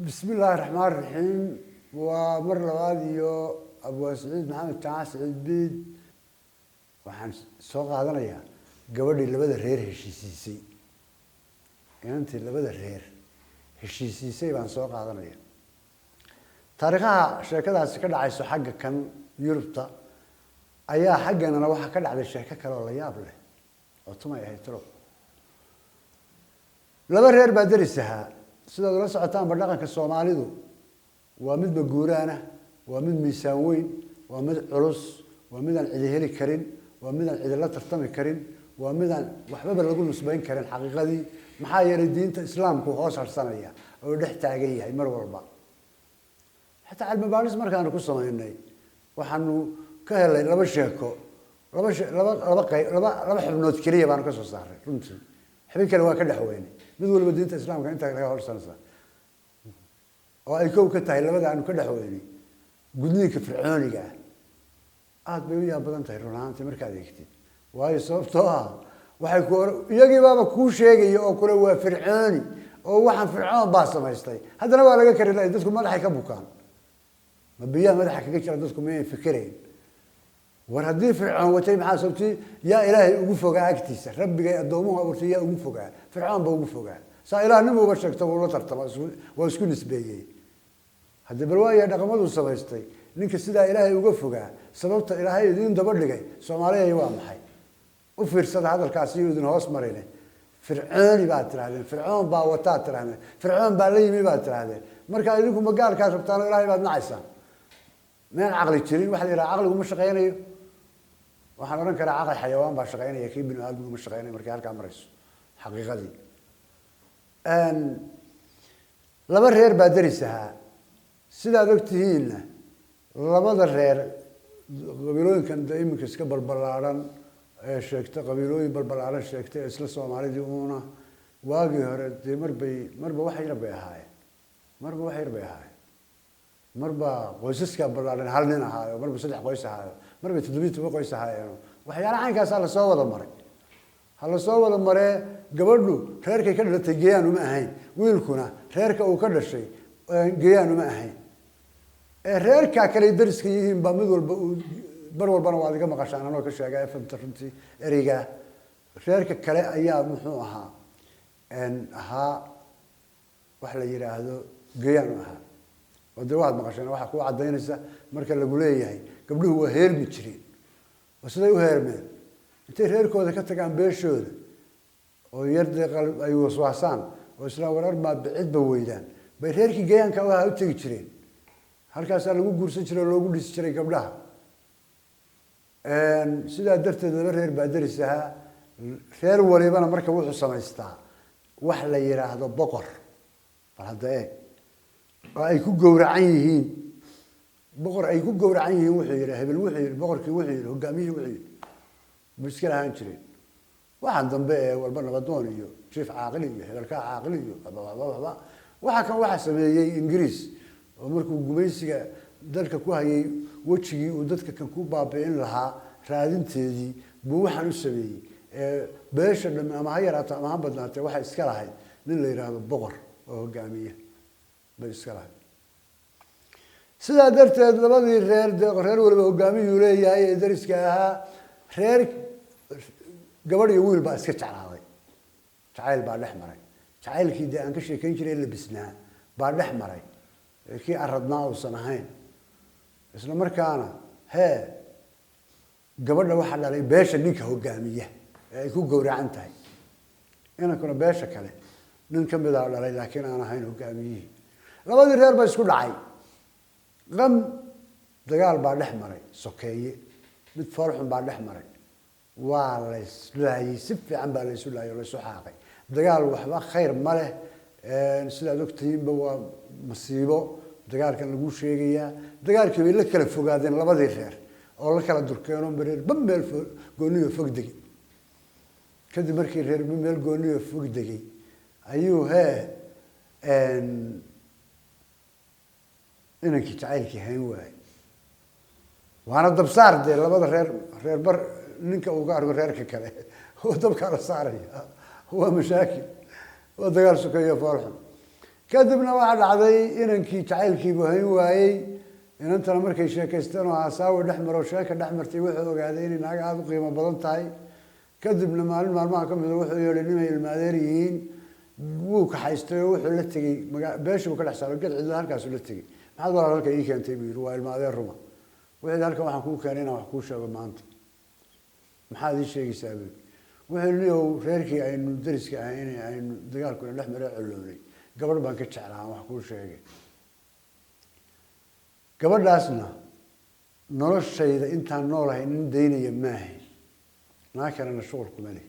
بسم الله الرحمن الرحيم ومر لباديو أبو سعيد محمد تعاس سعيد بيد waxaan soo qaadanayaa gabadhii labada reer heshiisiisay inantii labada reer heshiisiisay baan soo qaadanayaa taariikhaha sheekadaasi ka dhacayso xagga kan Yurubta ayaa xagganana waxa ka dhacday sheeko kale oo la yaab leh oo tumay ahayd tiro laba reer baa darisaha sida la socotaan dhaqanka Soomaalidu waa mid baguuraana waa mid miisaan weyn waa mid culus waa mid aan cidi heli karin waa mid aan cidi la tartami karin waa mid aan waxba lagu nusbayn karin xaqiiqadii maxaa yeelay diinta islaamku hoos harsanaya oo dhex taagan yahay mar walba حتى على المبارز مرة أنا كوسا ما إني وحنو كهلا لبا شيكو لبا حب نوت كريه بأنا كوسا صار فهمت حبيك الوا كله حويني بدول مدينة الإسلام كان أنت كذا هول سنة أو أي كوب كتاي لبا ده أنا كله حويني قدني كفرعوني قاعد عاد بيويا بدن تهرون أنت مركز يكتي واي صوبتها وحيكون يجي بابا كوش يجي أو كله هو فرعوني أو واحد فرعون باص ما يستوي هذا أنا ولا كرر لا يدرسكم ما راح يكبوكان ما بيا ما راح يكيش يدرسكم إيه فكرين وردي فرعون وتيم حاسبتي يا إلهي وقفوا قاعدتيس ربي جاي الدومون أبورتي يا وقفوا قاعد فرعون بوقفوا قاعد صاير نمو بشك تقول ترتب واسكون نسبية هذا برواية رقمه وصل يستوي نك السيد إلهي وقفوا قاعد سببت إلهي دين دبر لجاي سوماليا يوام حي وفرصة هذا الكاسي ودين هوس مرينه فرعون بعد ترى فرعون باوتات ترى فرعون باليمي بعد ترى مركا يديكم مقال كاسبتان إلهي بعد نعيسان من عقل يشترين واحد يرى عقله ومش شقيني وحنا ننكر عقل حيوان باش شقيني يكيب بنو آدم ومش شقيني مركا هالكام رئيس حقيقة دي أن لبر رير بادرسها سيدا دكتهين لبر رير قبيلوين كان دائما كسكبر بلاران شيكتا قبيلوين بالبلاران شيكتا إسلا سومالي ديونا واقي هرد مربى وحي ربي هاي مربى وحي ربي هاي مربى قويسسكا بلاران هالنين هاي مربى صدح قويس هاي مربى تدبيت قويس هاي وحيانا عين كاس على صوّد المري هلا صوّد المري قبله خيرك كذا تجيان وما هين ويلكونا خيرك وكذا شيء جيان وما هين خيرك كذا يدرس كيهم بمدول برول بنوادي كم قشان أنا كشيء جاي فهمتي إريجا خيرك كلا أيام محوها إن ها وحلا يرى هذا جيان وها ودرواد مقشان واحد قوة عدينسة مركز الجولية هي قبله هو هير بتشرين وصله هو هير من أنت هير كذا كتر عن بيشود ويرد قلب أي وسواسان وصله ورا ما بعد بويدان بهير كي جيان كوا هاو تيجرين هالكاس أنا مو قرص تشري لو قرص تشري قبلها إن سيدا درت هير بدرسها خير وليبنا مركز وحصة سمايستا وحلا يرى هذا بقر فهذا إيه أي كوج جورعينهين بقر أي كوج جورعينهين وحير هبل وحير بقر كي وحير هجامي وحير مشكلة هانشرين واحد ضمبه والبنا غضوني شيف عاقلي هذا عاقلي واحد كان واحد سميه إنجليز ومركو جميسي ذلك كوهي وجهي وذلك كان كوبا بين لها رادين تدي بوحنا السمي باش لما ما هي رات ما بدنا واحد إسكالها للي يراد بقر وهجامية بإسكالها سيدا درت لبادي رير ولا هجامي يولي هاي درس كها رير قبل يقول بس كتعالي تعال بعد الأحمر تعال كده أنك شيء كنشري اللي بسنا بعد الأحمر كي عرضناه وصناهين إسلا مركانا ها قبل واحد على باش نيك هجامية يكون جوري عنتهاي أنا كنا باش كله نكمل على لكن أنا هين هجامية لبادي رير بس كل عاي غم دجال بعد الأحمر سكية بتفرح بعد الأحمر والله لا يسف عن بالي لا يرسو حاقي دجال وحبا خير ماله سلا دكتين بوا مصيبه دجال كان لغو شيغيا دجال كبير لا kala fogaadeen labadii reer oo la kala durkeeno bareer bameel gooniyo fog digi kadib markii reer bameel gooniyo fog digi ayuu inankii jacaylkii hayn waay waana dab saar de labada reer bar ninka uga argo reerka kale oo dabka la saaraya waa mashaakil oo dagaal sukayo farxan kadibna waxaa dhacday inankii jacaylkiibu hayn waayey inantana markay sheekaysteen oo asaawi dhex maro sheeka dhex martay wuxuu ogaaday inay naag aada u qiimo badan tahay kadibna maalin maalmaha ka mid wuxuu yeedhay nimay ilmaadeer yihiin wuu kaxaystay oo wuxuu la tegey beeshii buu ka dhex saaray ged cidla halkaasuu la tegey maxaad walaal halka ii keentay buu yidhi waa ilmaadeer ruma wixii halkan waxaan kuu keenay inaan wax kuu sheego maanta maxaad ii sheegaysaa buu wuxuu yidhi ow reerkii aynu dariska ahayn aynu dagaalkuna dhex mare colownay gabadh baan ka jeclaa aan wax kuu sheegay gabadhaasna noloshayda intaan noolahay nin daynaya maahay naa kalena shuqul kuma leh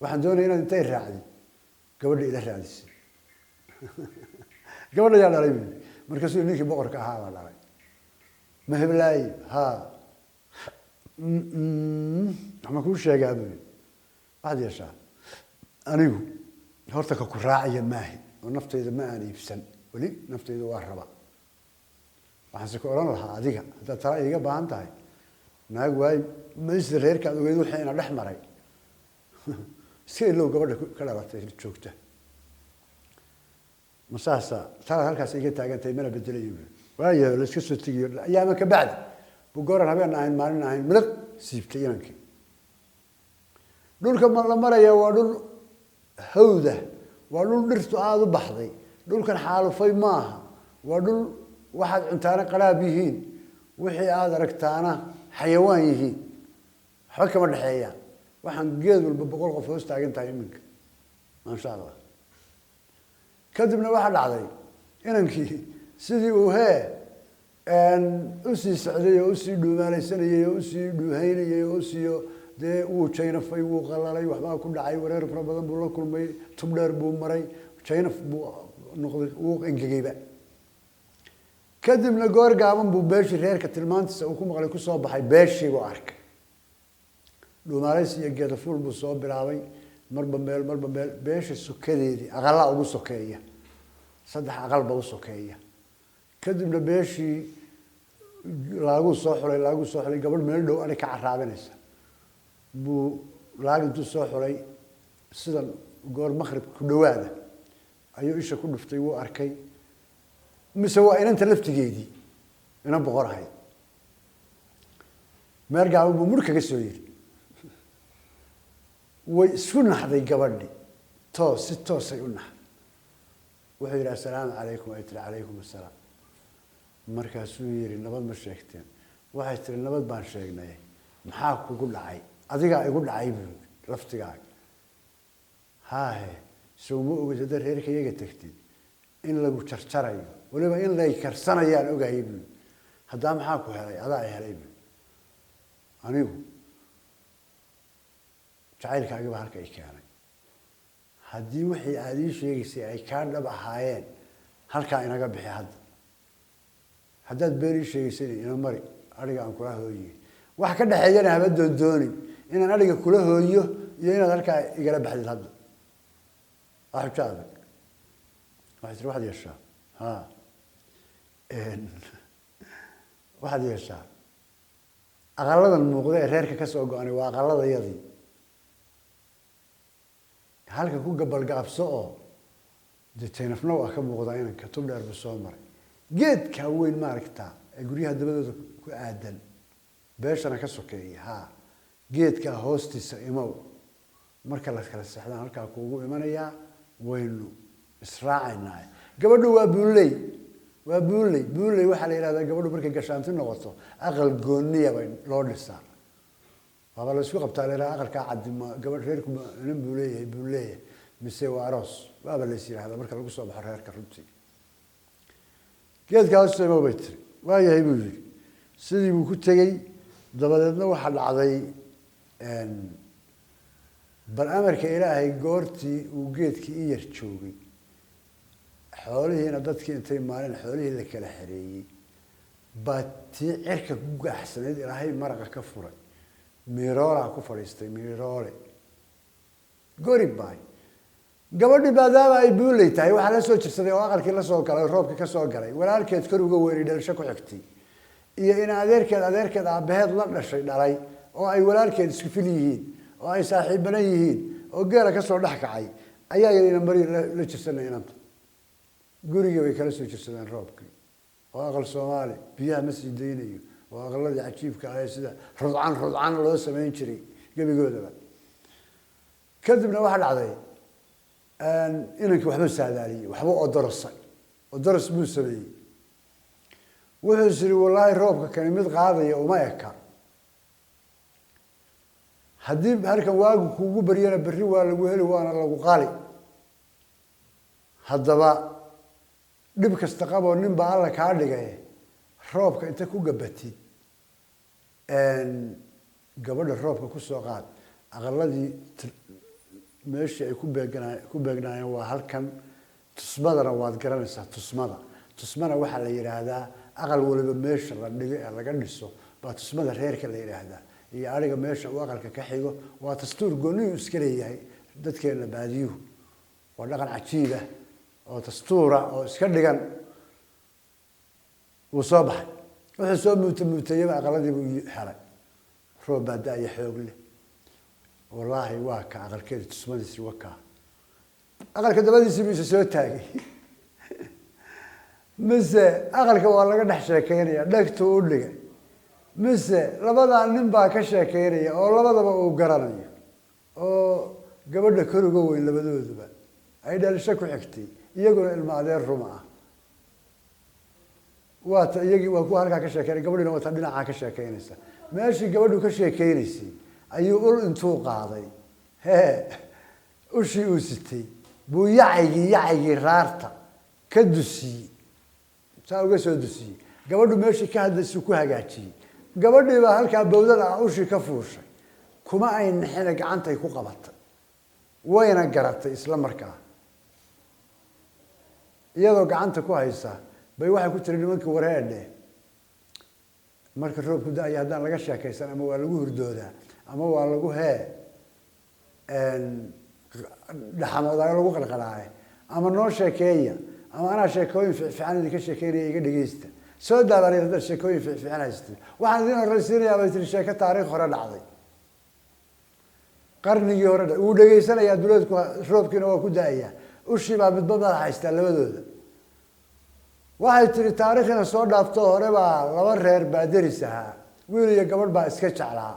waxaan doonaya inaad intay raacdid gabadha ila raadisay gabadha yaa dhalay buu markaasuu ninkii boqorka ahaa baa dhalay ma heblaaye haa waxma kuu sheegaa buu waxaad yeeshaa anigu horta ka ku raacaya maahay oo naftayda ma aan iibsan weli naftayda waa raba waxaanse ku odhan lahaa adiga haddaad tala iiga baahan tahay naag waay maysta reerkaad ogeyd wixii ina dhex maray iska ilow gabadha ka dhalatay joogta masaasa talaad halkaas iga taagantahay mana bedelayo waayahay la iska soo tegiyo ayaama ka bacdi buu gooran habeen ahayn maalin ahayn miliq siibtay inankii dhulka la maraya waa dhul hawda waa dhul dhirtu aada u baxday dhulkan xaalufay maaha waa dhul waxaad cuntaana qaraab yihiin wixii aada aragtaana xayawaan yihiin waxba kama dhexeeyaan waxaan geed walba 100 qof hoos taagan tahay iminka maasha allah kadibna waxaa dhacday inankii sidii uu usii socday oo usii dhuumaalaysanayay oo usii dhuuhaynayay oo usii dee wuu jaynafay wuu qalalay waxbaa ku dhacay wareer fara badan buu la kulmay tubdheer buu maray jaynaf buu noqday wuu engegayba kadibna goor gaaban buu beeshii reerka tilmaantiisa uu ku maqlay ku soo baxay beeshii buu arkay dhuumaalaysi iyo geedafuul buu soo bilaabay marba meel beesha sokadeedii aqalaa ugu sokeeya 3 aqal baa u sokeeya kadibna beeshii laaguu soo xulay gabadh meel dhow ani ka caraabinaysa buu laag intuu soo xulay sidan goor maqrib ku dhawaada ayuu isha ku dhuftay wuu arkay mise waa inanta laftigeedii ina boqor ahayd meel gaaban buu mur kaga soo yiri way isku naxday gabadhi si toosay u naxday wuxuu yidhi assalaamu calaykum ay tiri calaykum assalaam markaasuu yidhi nabad ma sheegteen waxay tiri nabad baan sheegnay maxaa kugu dhacay adigaa igu dhacay buu laftigaaga haahe sow ma ogid hadda reerka iyaga tagtid in lagu jarjarayo waliba in lay karsanayaan ogahay buu haddaa maxaa ku helay adaa i helay buu anigu jacaylkaagiba halka i keenay haddii wixii aad ii sheegaysay ay kaa dhab ahaayeen halkaa inaga bixi haddaad been ii sheegaysayna ina mari adhiga aan kula hooyiye wax ka dhexeeyana haba doondoonin inaan adhiga kula hooyo iyo inaad halkaa igala baxdid hadda waa xujo adag waxay tiri waxaad yeeshaa waxaad yeeshaa aqaladan muuqda ee reerka ka soo go-anay waa aqaladayadii halka ku gabalgaabso oo dee jaynafna waa ka muuqdaa inanka tubdheer buu soo maray geedkaa weyn maaragtaa ee guryaha dabadooda ku aadan beeshana ka sokeeya geedkaa hoostiisa imow marka la kala seexdaan halkaa kuugu imanayaa waynu israacaynaa gabadhu waa buuley waxaa la yidhahdaa gabadhu markay gashaanti noqoto aqal gooniya bay loo dhisaa waaba la isku qabtaa la yidhaha aqalkaa cadima gabadh reerku inan buu leeyahay mise waa aroos waaba la is yidhahdaa marka lagu soo baxo reerka runtii geedkaa hoostiisa imow bay tiri waayahay buu yidhi sidii buu ku tegey dabadeedna waxaa dhacday bal amarka ilaahay goortii uu geedkii i yar joogay xoolihiina dadkii intay maalin xoolihii la kala xereeyey baa tii cirka ku gaaxsanayd ilaahay maraqa ka furay miroolaa ku fadhiistay miroole goribay gabadhii maadaama ay buuley tahay waxaa la soo jirsaday oo aqalkii la soo galay roobkii ka soo galay walaalkeed kor uga weeray dhalasho ku xigtay iyo in adeerkeed aabaheed la dhashay dhalay oo ay walaalkeed isku fil yihiin oo ay saaxiibana yihiin oo geela ka soo dhex kacay ayaa ina mari la jirsanay inanta guriga way kala soo jirsadeen roobkii oo aqal Soomaali biyaha ma sii deynayo oo aqaladii cajiibka ah sida rudcan loo sameyn jiray gabigoodaba kadibna waxa dhacday inankii waxba saadaaliyay waxba oo daras buu sameeyay wuxuu siri wallahi roobka kan mid qaadaya uma eka haddii halkan waagu kuugu baryana berri waa lagu heli waana lagu qali haddaba dhib kasta qabo nin baa alla kaa dhigay roobka inta ku gabatid gabadha roobka ku soo qaad aqaladii meeshii ay ku beegnaayeen waa halkan tusmadana waad garanaysaa tusmana waxaa la yidhaahdaa aqal waliba meesha la dhigo ee laga dhiso baa tusmada reerka la yidhaahdaa iyo ariga meesha uu aqalka ka xigo waa dastuur gooniyu iska leeyahay dadkeena baadiyuhu waa dhaqan cajiib ah oo dastuura oo iska dhigan wuu soo baxay wuxuu soo muutayaba aqaladii buu helay roob baa da-aya xoog leh wallaahi waa ka aqalkeeda tusmadiisii wakaa aqalka dabadiisii buu isa soo taagay mise aqalka waa laga dhex sheekeynaya dhegtu u dhigay mise labadaa nin baa ka sheekeynaya oo labadaba uu garanayo oo gabadha kor uga weyn labadooduba ay dhalisho ku xigtay iyaguna ilma adeer ruma ah waata iyagii waa kuwa halkaa ka sheekeynaya gabadhina waata dhinacaa ka sheekeynaysa meeshii gabadhu ka sheekeynaysay ayuu ul intuu qaaday ushii uu sitay buu yacaygii raarta ka dusiyey saa uga soo dusiyey gabadhu meeshii ka hadlaysuu ku hagaajiyey gabadhii baa halkaa bawdada ah ushii ka fuushay kuma ay nixina gacantay ku qabatay wayna garatay isla markaa iyadoo gacanta ku haysa bay waxay ku tiri nimankii wareedhe marka roobku da-aya haddaan laga sheekaysan ama waa lagu hurdoodaa ama waa lagu dhaxamoodaa lagu qalqalaaye ama noo sheekeeya ama anaa sheekooyin fiican idinka sheekeynaya iga dhegeysta soo daabaan haddaad sheekooyin fiican haysatid waxaan idin horeysiinayaa bay tiri sheeko taariikh hore dhacday qarnigii hore wuu dhegeysanayaa duleedku roobkiina waa ku da-ayaa ushii baa midba madax haystaa labadooda waxay tiri taariikhina soo dhaafto hore baa laba reer baa deris ahaa wiil iyo gabadh baa iska jeclaa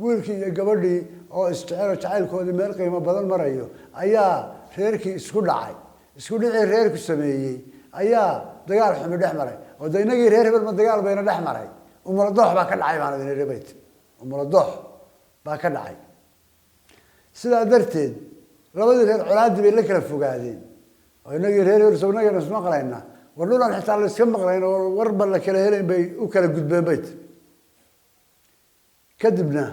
wiilkii iyo gabadhii oo isjecelo jacaylkoodii meel qiimo badan marayo ayaa reerkii isku dhacay isku dhicii reerku sameeyey ayaa dagaal xumi dhex maray oo de inagii reer hebel ma dagaal bayna dhex maray umuladoox baa ka dhacay baan idin idhi bayt umuladoox baa ka dhacay sidaa darteed labadii reer colaadii bay la kala fogaadeen oo inagii reer hebel sabnagana ismaqlayna war dhulaan xitaa la iska maqlayn oo warba la kala helayn bay u kala gudbeen bayt kadibna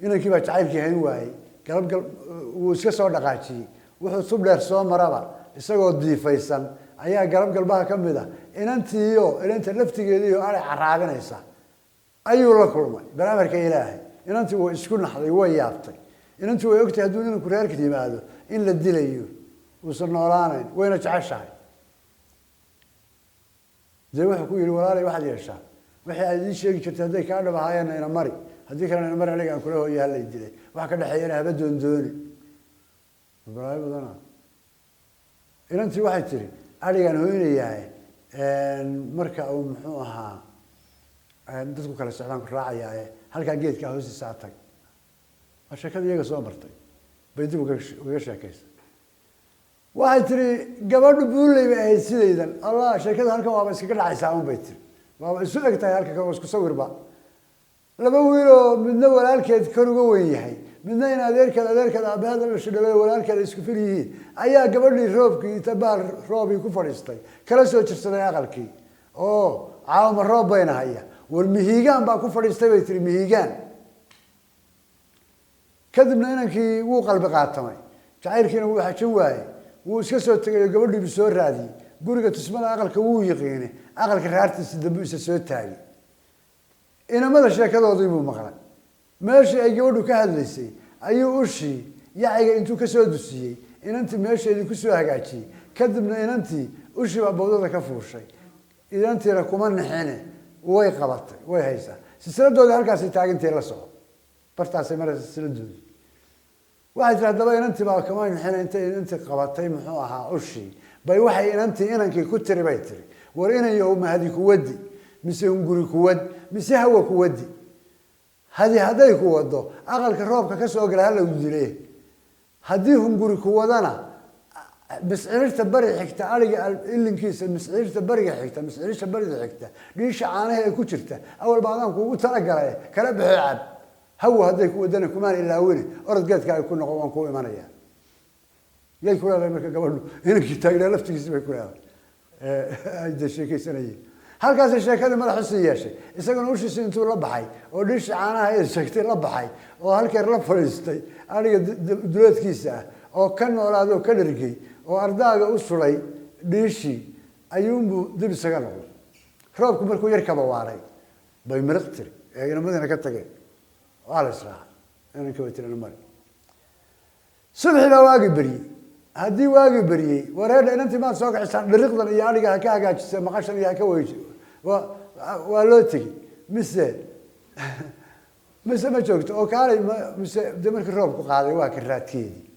inankii baa jacaylkii hayn waayey galab wuu iska soo dhaqaajiyey wuxuu tub dheer soo maraba isagoo diifaysan ayaa galab galbaha ka mid a inanta laftigeediiyo aray caraabinaysa ayuu la kulmay baraamarka ilaahay inantii way isku naxday way yaabtay inantii way ogtahay hadduu inanku reerka yimaado in la dilayo uusan noolaanayn wayna jeceshahay dee wuxuu ku yihi walaalay waxaad yeeshaa wixii aad ii sheegi jirtay hadday kaa dhab ahaayeenna ina mari haddii kalena ina mari aniga aan kula hooya halay dilay waxa ka dhexeeyana haba doondooni balaayo badana inantii waxay tiri arigaan hoynayahay marka uu muxuu ahaa dadku kala socdaan ku raacayaaye halkaa geedkaa hoostiisaa tag waa sheekada iyaga soo martay bay dib uga sheekaysa waxay tiri gabadhu buuley bay ahayd sidaydan allah sheekada halkan waaba iskaga dhacaysaa un bay tiri waaba isu eg tahay halka kan waa isku sawirba laba wiiloo midna walaalkeed kor uga weyn yahay midna in adeerkeed aabaheed dhasha dhalay walaalkeed isku fil yihiin ayaa gabadhii roobkii tabaal roobii ku fadhiistay kala soo jirsaday aqalkii oo caawama roob bayna haya war mihiigaan baa ku fadhiistay bay tiri mihiigaan kadibna inankii wuu qalbi qaatamay jacaylkiina wuu xajin waayey wuu iska soo tegay oo gabadhiibu soo raadiyey guriga tusmada aqalka wuu yiqiinay aqalka raartiisa dambu isa soo taagay inamada sheekadoodii buu maqlay meeshii ay gabadhu ka hadlaysay ayuu ushii yacayga intuu ka soo dusiyey inantii meesheedii ku soo hagaajiyey kadibna inantii ushii baa bawdada ka fuushay inantiina kuma nixine way qabatay way haysaa silsiladoodii halkaasay taagintay la soco bartaasay maraysa silsiladoodii waxay tiri haddaba inantii baa kama nixine intay inantii qabatay muxuu ahaa ushii bay waxay inantii inankii ku tiri bay tiri war inayo mahadi ku wadi mise guri ku wad mise hawa ku wadi haday ku wado aqalka roobka ka soo galay la udilay hadii hunguri ku wadana مسعيرته بري حكتا أرجع إلينكيس مسعيرته بري حكتا مسعيرته بري حكتا ليش عانه كوشرته أول بعضهم كوجو ترجع له كلام بيلعب هو هذا يكون دنا كمان إلا وين أرد قلت كان يكون قوام كوي مانيا يكون هذا مركب قبله هنا كتاج لا لفت كيس بيكون هذا هذا الشيء كيسني هل كذا الشيء كذا ما راح يصير شيء إذا كانوا وش يسنتوا ربحي وليش عانه هاي شكتين ربحي وهل كان رب فريستي أنا دلوت كيسة أو كان ولا هذا كان رجي وأرداga u sulay dhiishi ayuunbu dib isaga noqday roobku markuu yar ka bawaaray bay mirqtir ee madina ka tageen waa la israac inaan ka weytirno mar subxiga waagi bari hadii waagi bari wareed inantii ma soo gaxsan dhiriqdan iyo ariga ka hagaajisay maqashan iyo ka weyji waa loo tagi mise ma joogto oo kaalay mise markii roobku qaaday waa ka raadkeedii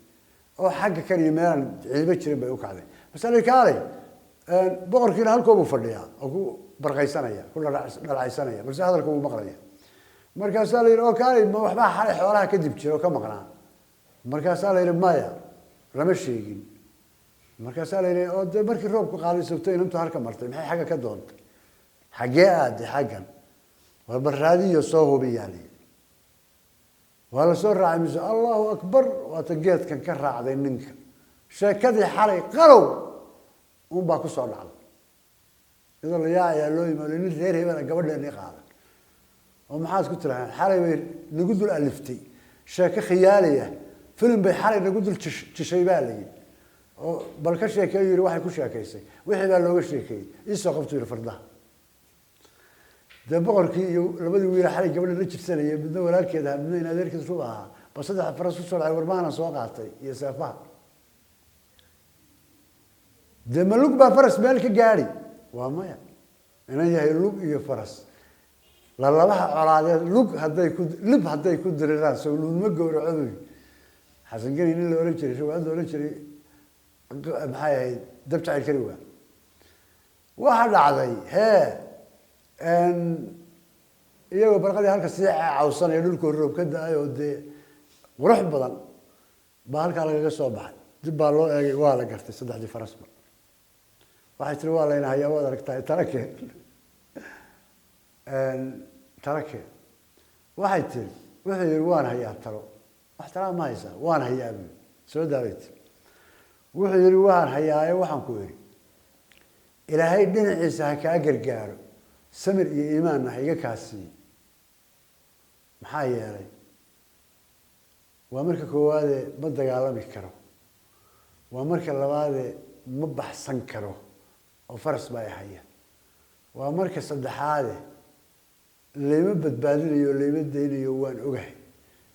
oo xagga kan yimaadaan ciiba jirin bay u kacday mas'ala kaalay boqorkiina halkoobu fadhiyaa oo ku barqaysanaya ku dhalacaysanaya balse hadalku uu maqlaya markaas la yiri oo kaalay ma waxba xalay xoolaha ka dib jiro ka maqnaa markaas la yiri maya lama sheegin markaas la yiri oo markii roobku qaaday sabtay intuu halka martay maxay xagga ka doontay xagee aad xaggan war baraadiyo soo hubiyay ولا سر عمز الله أكبر وتجيت كان كرع ذي منك شكدي حري قلو وباكو صار على إذا الله يا لوي ما لين غير هنا قبل أن يقال ومحاس قلت له حري نقول له ألفتي شاك خيالية فيلم بحري نقول له تشيبالي بالكش يكير واحد كل شيء كيسي واحد قال له وش يكير يسقط في الفرده ده بقولكي لبدي ويا حالي قبل الرجل سنة بدنا ولا كذا بدنا ذلك الصباح بس هذا فرس وصل على ورمانة سواقعتي يسافر ده ملوك بفرس مالك جاري وما يعني أنا يا لوك يا فرس لا لا بح على لوك هذا يكون لب هذا يكون دريران سولون مجور عذوي حسن قال إن اللي ورجري شو عنده ورجري محاي دبت على الكروة واحد عذي ها أن يجوا برقدي هالك الساعة عوصان يدل كروب كده أيوة دي وروح بدل بهالك على الجسوا بعد جب الله ولا قرت صدق دي فرس بر واحد تروى لنا هيا وذلك تركه أن تركه واحد يروان هيا ترى احترام ما يسا وان هيا سود داريت واحد يروان هيا وحن كوري إلى هاي الدين عيسى كأجر جارو سمر إيمان هيجا كاسي محايا لي وأمريكا كوادي بدك على بكرة وأمريكا اللواذي مبحثن كرو وفرس باي حيا وأمريكا صدحاده اللي مبد بادلي واللي مديني يوان أوجه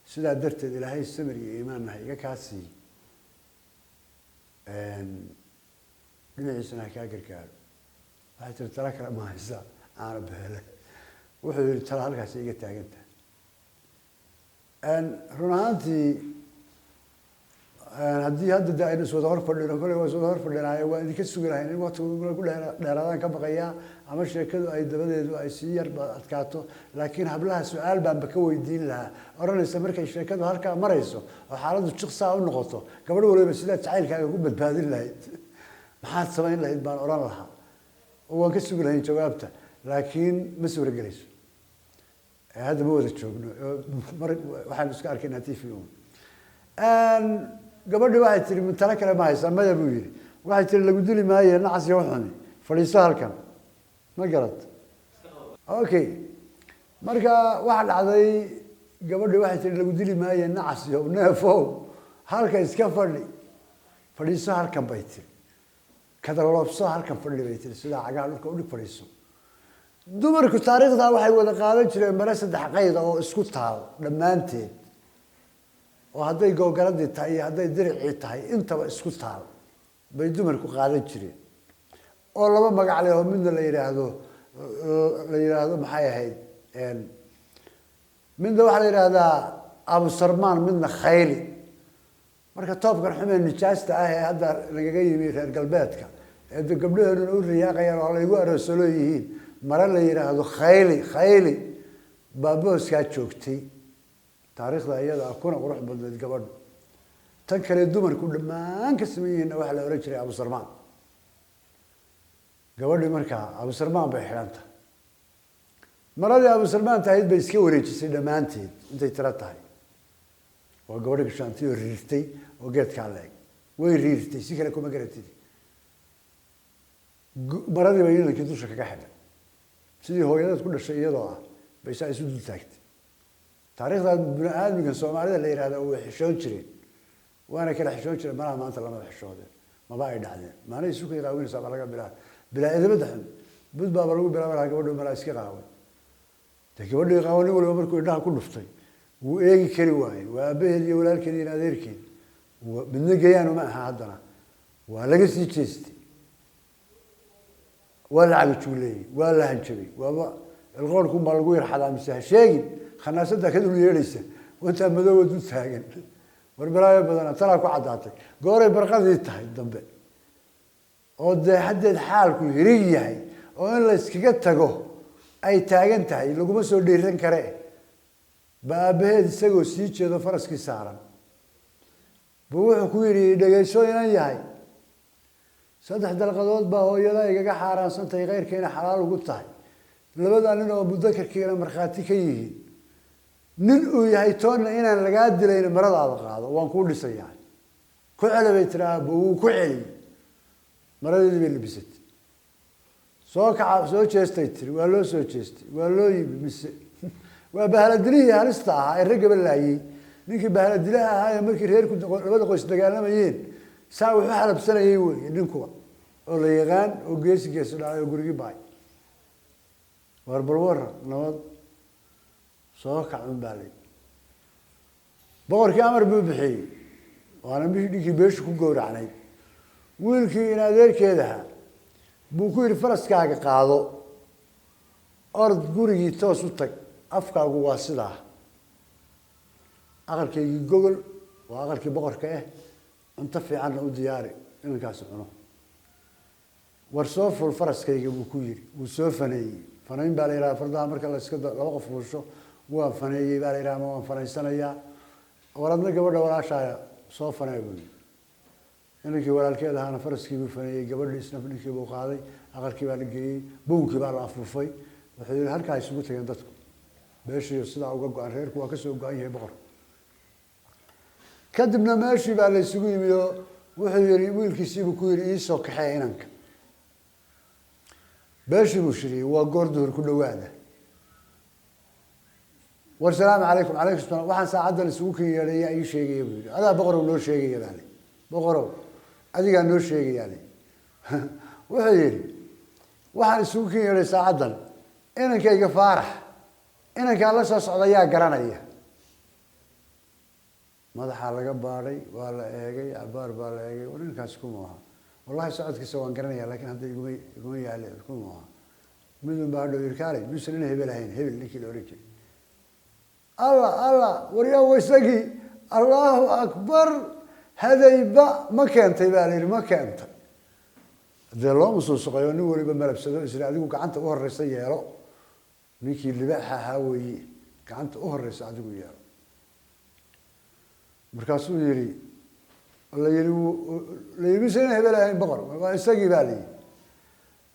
سدا درت إلى هاي السمر إيمان هيجا كاسي نعيش نحكي كارو هاي ترى ما يصير أنا بهله وحول ترى هالك شيء جت أن رونانتي هدي هذا دائما سودار فلنا كل يوم سودار فلنا أيوة اللي كسر هاي الوقت كل داران كم بقيا عمل شيء كذا أي دبده أي سير بتكاتو لكن هبلها سؤال بكوي دين لها أرنا استمر كي شيء كذا هالك مريسو وحالته الشخص أو نقطه قبل ولا بس لا تعال كان يقول بهذه الليل ما حد سمين الليل بان أرنا لها هو كسر هاي جوابته لكن مسؤول الجليس هذا مو ذا شغل واحد مسكار كنا تيفيون أن قبل واحد تري من ترى كلام هاي سما يبوي واحد تري اللي بدولي ما هي نعس يوحني فليسهل كم ما قرأت أوكي مركا واحد عضي قبل واحد تري اللي بدولي ما هي نعس يوم نافو هالك يسكفر لي فليسهل كم بيتي كذا والله بسهل كم فلي بيتي سلا عقال لك أقول لك فليسو dumarku taariikhda waxay wada qaadan jireen mara saddex qayd oo isku taal dhamaanteed oo haday googaladii tahay haday diricii tahay intaba isku taal bay dumarku qaadan jireen oo laba magac leh oo midna la yiraahdo maxay ahayd midna waxa la yiraahdaa Abu Sarmaan midna Khayli marka toobkan xumeen nijaasta ah ee hadda lagaga yimi reer galbeedka هذا قبله نقول رياقة يا الله يقول رسوليه مرة اللي يراهدو خيلي بابوس كاتشوكتي تاريخ ذا أيضا أكون أروح بدل قبل تنكر الدمر كل ما انكسمين واحد لو رجري أبو سرمان قبل مركا أبو سرمان بحرانته مرة أبو سلمان تايد بيسكي وريتشي لما أنت ترى وقولك شانتي وريرتي وقلت كالك ويريرتي سكرة كم قرأتي مرة بيجي لك يدوش كحدة سيدي هو يدا كل شيء يضاع بيسا يسود تاكت تاريخ هذا آدم كان سومالي اللي هذا هو حشون شرين وأنا كلا حشون شرين ما أنت لما حشون ما بعد عدين ما أنا يسوق يراوين سبع لقى بلا إذا بدهم بد بابا لو بلا ولا قبل ما لا يسكي قاون تكبر لي قاوني ولا مركو إنها كل فطي وإيجي كري واين وأبيه ولا الكري نادركين ومن جيان وما هادنا ولا قصدي تشتي ولا عم تقولي ولا هنشبي وابا الغور كم بالقوي حدا مسح شيء خناستها كده اللي يريسه وأنت مدود وتهاجن والبراية بدنا ترى كعداتك قاري برقدي تحت دنبه وده حدد حالك يريحي وإن لا إسكتته أي تاجن تاعي لو كم سو ديرن كره بابه سجوا سيج هذا فرس كسارا بوح كويري دقيسو ينايهاي صدح دلقدود باهو يلا يجا حاران سنتي غير كينا حلال وقطعي لبدا نينو مذكر كينا مرخاتي كيهين نين او yahay toonna inaan laga dilayn maradaada qaado waan ku dhisay yahay ku celabay tiraab uu ku celi maradii bay libisat soo kaca soo jeestay tir waa loo soo jeestay waa loo yibi mise waa bahaladilihi halista ah ay rag balaayay ninkii bahaladilaha ahaa markii reerku labada qoys dagaalamayeen saa wuxuu xalabsanayay weey ninkuwa oo la yaqaan oo geesi dhacay oo gurigi baay war nabad soo kacun baalay boqorkii amar buu bixiyay waana midkii beeshu ku gowracnay wiilkii in adeerkeeda buu ku yiri faraskaaga qaado ord gurigii toos u tag afkaagu waa sidaa aqalkii gogol waa aqalkii boqorka inta fiican u diyaari inkaas cuno war soo ful faraskayga buu ku yiri wuu soo faneeyay fanayn baa la yiraahdaa fardaha marka la iska laba qof fuusho waa faneeyay baa la yiraahdaa waan fanaysanayaa waradna gabadha walaashaa soo faneeyay buu inakii walaalkeeda ahana faraskii buu faneeyay gabadhii isna ninkii buu qaaday aqalkii baa la geeyay buunkii baa la afuufay wuxuu yiri halkaa isugu tageen dadku beeshiyo sidaa uga go'an reerku waa ka soo go'an yahay boqor kadibna meeshii baa la isugu yimid oo wuxuu yiri wiilkiisii buu ku yiri ii soo kaxee inanka beeshii buu shiriyay waa goor duhur ku dhawaada والسلام عليكم السلام waxaan saacadan isugu keenay ay sheegay buu adaa boqorow noo sheegay baalay boqorow adiga noo sheegay wuxuu yiri waxaan isugu keenay saacadan inankayga faarax inanka la soo socdaya garanaya madaxa laga baaray waa la eegay abaar baa la eegay warinkaas kuma aha wallahi socodkiisa waan garanaya laakiin hadda iguma yaale kuma aha midun baa dhowr kaalay misan hebel ahayn hebel ninkii loo rikay الله وريا ويسقي الله أكبر هذا يبا ما كان تبالي ما كان ذا الله مصوص قيوني وري بملبس إسرائيل عليك وكعنت أهرس يارو نيكي اللي بقى هاوي كعنت أهرس عليك يارو مركاسو يري الله يري لا يبيسنا هبلا بقر ما يسقي بالي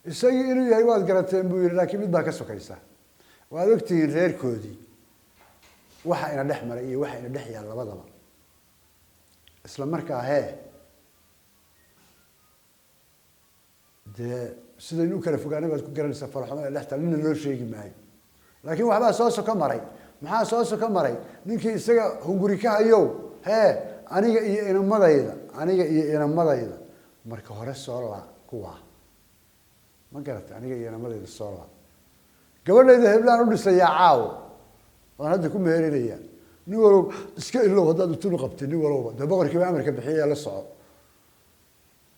يسقي إنه يهواد قرتين بوير لكن مد باكسو كيسا وهذا كتير غير كودي waxa ina dhex maray iyo waxa ina dhex yaal labadaba isla markaa sida inuu kala fogaanay baad ku garanaysaa farxada dhex talina loo sheegi maayo laakiin waxba soo soo ka maray maxaa soo soo ka maray ninkii isaga hunguri ka hayo aniga iyo inamadayda marka hore soo la kuwa ma garata aniga iyo inamadayda soo la gabadhayda heblaan u dhisay caawo أنا هذا كم هيرينيا نورو إسكال الله هذا دكتور قبتي نورو ده بقر كم أمريكا بحية للصعب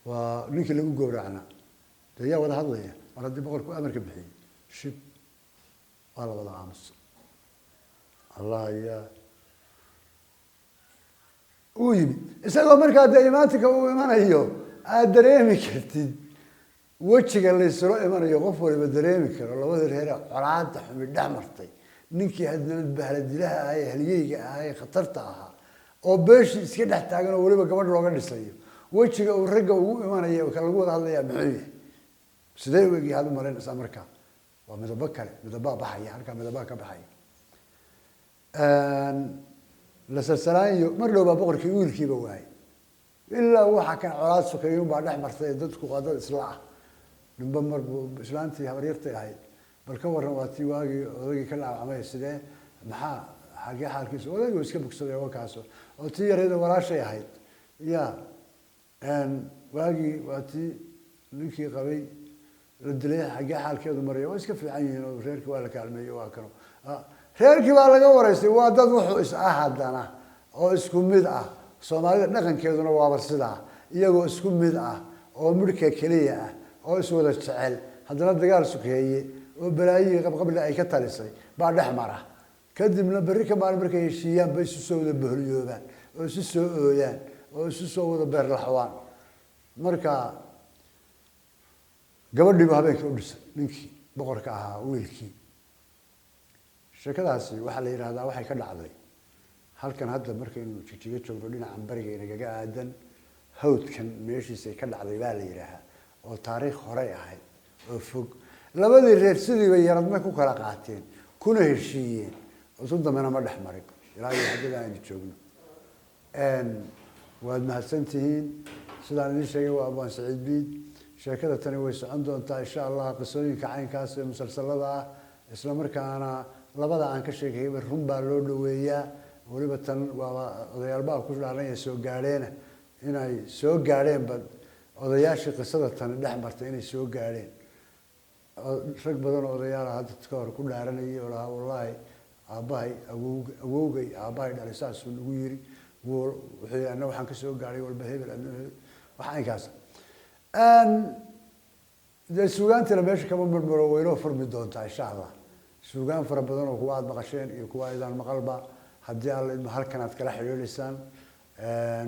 ونيك اللي يقول عنا ده يا ولا هذا يا أنا ده بقر كم أمريكا بحية شب الله ولا عامس الله يا ويبي إسألوا أمريكا دائماتك وما هيو أدريمي كرتي wejiga la isla imanayo qof waliba dareemi karo labada reer colaada xumi dhex martay ninkii hadna bahladilaha ay halyeyga ay khatarta ahaa oo beeshi iska dhex taagan oo waliba gabadh looga dhisayo wejiga uu ragga ugu imanayo ka lagu wada hadlayaa muxuu yahay sidee weegi hadu mareynaysaa markaa waa midaba kale midaba baxaya halka midaba ka baxaya la salsalaayo mar dhowba boqorkii wiilkiiba waayay ilaa waxa kan colaad sokeeyo baa dhex martay dadku qadad isla ah ninba mar islaantii habaryartay ahayd bal ka waran waa tii waagii odagii ka dhaawacmay sidee maxaa xagee xaalkiisa odagii iska bogsaday waa kaasoo oo tii yareeda walaashay ahayd ya waagii waa tii ninkii qabay la dilay xagee xaalkeedu maraya waa iska fiican yihiin oo reerkii waa la kaalmeeyey waa kano reerkii baa laga waraystay waa dad wuxuu is ah haddana oo isku mid ah soomaalida dhaqankeeduna waaba sidaa iyagoo isku mid ah oo midhka keliya ah oo iswada jecel haddana dagaal sukeeye oo balaayihii qabqabli ay ka talisay baa dhex mara kadibna berri ka maalin markay heshiiyaan bay isu soo wada bohliyoobaan oo isu soo ooyaan oo isu soo wada beerlaxwaan marka gabadhiiba habeenkii u dhisay ninkii boqorka ahaa wiilkii sheekadaasi waxaa la yidhahdaa waxay ka dhacday halkan hadda markaynu jigjiga joogno dhinacan bariga inagaga aadan hawdkan meeshiisay ka dhacday baa la yidhaahaa oo taariikh horey ahayd oo fog labadii reer sidiiba yaradma ku kala qaateen kuna heshiiyeen isu dambena ma dhex marin ilaa iyo haddada aynu joogno waad mahadsantihiin sidaan idiin sheegay waa abwaan saciid biid sheekada tani way socon doontaa insha allah qisooyinka caynkaas ee musalsalada ah isla markaana labada aan ka sheegayba run baa loo dhaweeyaa waliba tan waa odayaalbaa ku dhaaranaya soo gaadheena inay soo gaadheenba odayaashii qisada tani dhex martay inay soo gaadheen rag badan oo odayaal hadda ka hor ku dhaaranayay oo lahaa wallaahi aabbahay awowgay aabbahay dhalay saasuu nagu yiri wuxuu anna waxaan ka soo gaadhay walba hebel wax aynkaas dee suugaantana meesha kama marmaro waynoo furmi doontaa insha allah suugaan fara badan oo kuwa aada maqasheen iyo kuwa aydaan maqalba haddii alla idmo halkan aad kala xidhiidhaysaan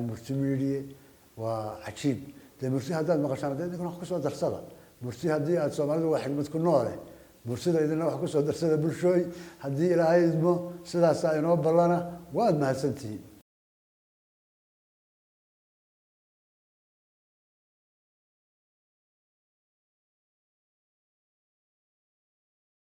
murti media waa cajiib dee murti haddaad maqashaan dee idinkuna wax kusoo darsada murti haddii aad soomaalidu waa xigmad ku noole murtida idinna wax kusoo darsada bulshooy haddii ilaahay idmo sidaasaa inoo ballana waad mahadsantihiin